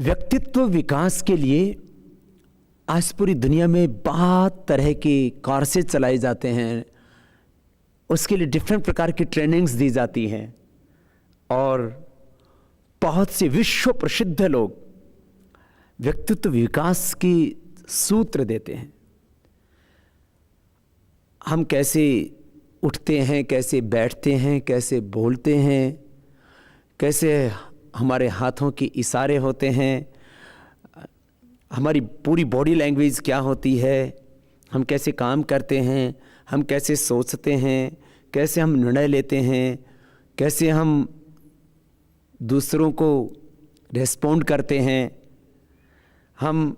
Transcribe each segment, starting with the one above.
व्यक्तित्व विकास के लिए आज पूरी दुनिया में बहुत तरह के कोर्सेज चलाए जाते हैं। उसके लिए डिफरेंट प्रकार की ट्रेनिंग्स दी जाती हैं और बहुत से विश्व प्रसिद्ध लोग व्यक्तित्व विकास की सूत्र देते हैं। हम कैसे उठते हैं, कैसे बैठते हैं, कैसे बोलते हैं, कैसे हमारे हाथों के इशारे होते हैं, हमारी पूरी बॉडी लैंग्वेज क्या होती है, हम कैसे काम करते हैं, हम कैसे सोचते हैं, कैसे हम निर्णय लेते हैं, कैसे हम दूसरों को रेस्पॉन्ड करते हैं, हम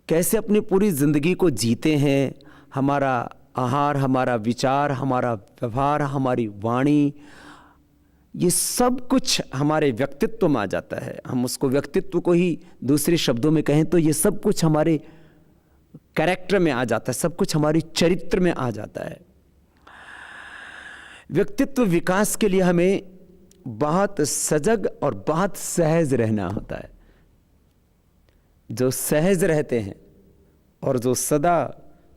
कैसे अपनी पूरी ज़िंदगी को जीते हैं, हमारा आहार, हमारा विचार, हमारा व्यवहार, हमारी वाणी, ये सब कुछ हमारे व्यक्तित्व में आ जाता है। हम उसको व्यक्तित्व को ही दूसरे शब्दों में कहें तो ये सब कुछ हमारे कैरेक्टर में आ जाता है, सब कुछ हमारी चरित्र में आ जाता है। व्यक्तित्व विकास के लिए हमें बहुत सजग और बहुत सहज रहना होता है। जो सहज रहते हैं और जो सदा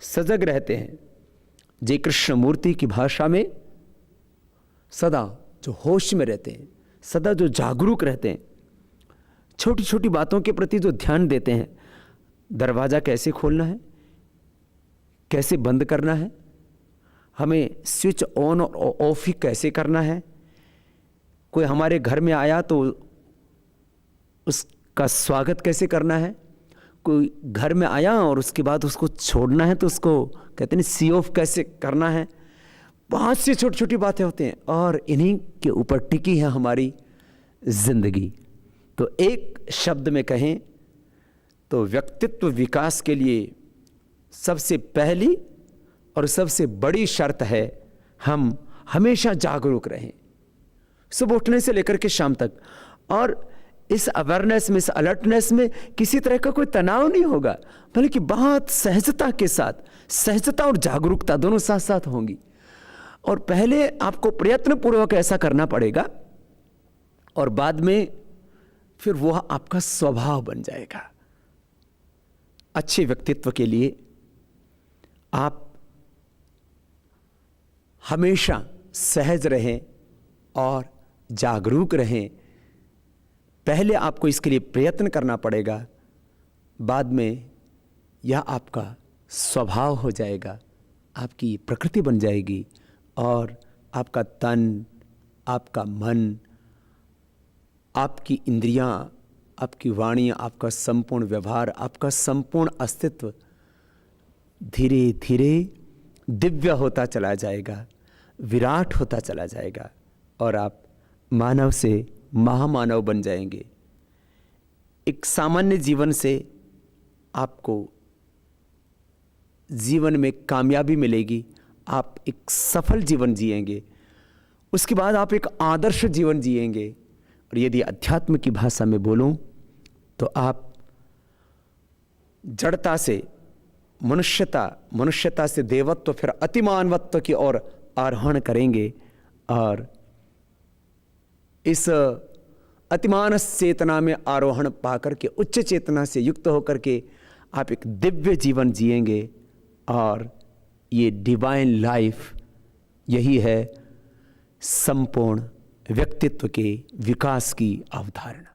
सजग रहते हैं, जय कृष्ण मूर्ति की भाषा में सदा जो होश में रहते हैं, सदा जो जागरूक रहते हैं, छोटी छोटी बातों के प्रति जो ध्यान देते हैं, दरवाज़ा कैसे खोलना है, कैसे बंद करना है, हमें स्विच ऑन और ऑफ ही कैसे करना है, कोई हमारे घर में आया तो उसका स्वागत कैसे करना है, कोई घर में आया और उसके बाद उसको छोड़ना है तो उसको कहते हैं सी ऑफ कैसे करना है। बहुत सी छोटी छोटी बातें होती हैं और इन्हीं के ऊपर टिकी है हमारी जिंदगी। तो एक शब्द में कहें तो व्यक्तित्व विकास के लिए सबसे पहली और सबसे बड़ी शर्त है हम हमेशा जागरूक रहें, सुबह उठने से लेकर के शाम तक। और इस अवेयरनेस में, इस अलर्टनेस में किसी तरह का कोई तनाव नहीं होगा, बल्कि बहुत सहजता के साथ, सहजता और जागरूकता दोनों साथ साथ होंगी। और पहले आपको प्रयत्न पूर्वक ऐसा करना पड़ेगा और बाद में फिर वह आपका स्वभाव बन जाएगा। अच्छे व्यक्तित्व के लिए आप हमेशा सहज रहें और जागरूक रहें। पहले आपको इसके लिए प्रयत्न करना पड़ेगा, बाद में यह आपका स्वभाव हो जाएगा, आपकी प्रकृति बन जाएगी और आपका तन, आपका मन, आपकी इंद्रियां, आपकी वाणी, आपका संपूर्ण व्यवहार, आपका संपूर्ण अस्तित्व धीरे धीरे दिव्य होता चला जाएगा, विराट होता चला जाएगा और आप मानव से महामानव बन जाएंगे। एक सामान्य जीवन से आपको जीवन में कामयाबी मिलेगी, आप एक सफल जीवन जिएंगे, उसके बाद आप एक आदर्श जीवन जिएंगे। और यदि अध्यात्म की भाषा में बोलूं तो आप जड़ता से मनुष्यता से देवत्व, फिर अतिमानवत्व की ओर आरोहण करेंगे और इस अतिमान चेतना में आरोहण पाकर के उच्च चेतना से युक्त होकर के आप एक दिव्य जीवन जिएंगे। और ये डिवाइन लाइफ, यही है संपूर्ण व्यक्तित्व के विकास की अवधारणा।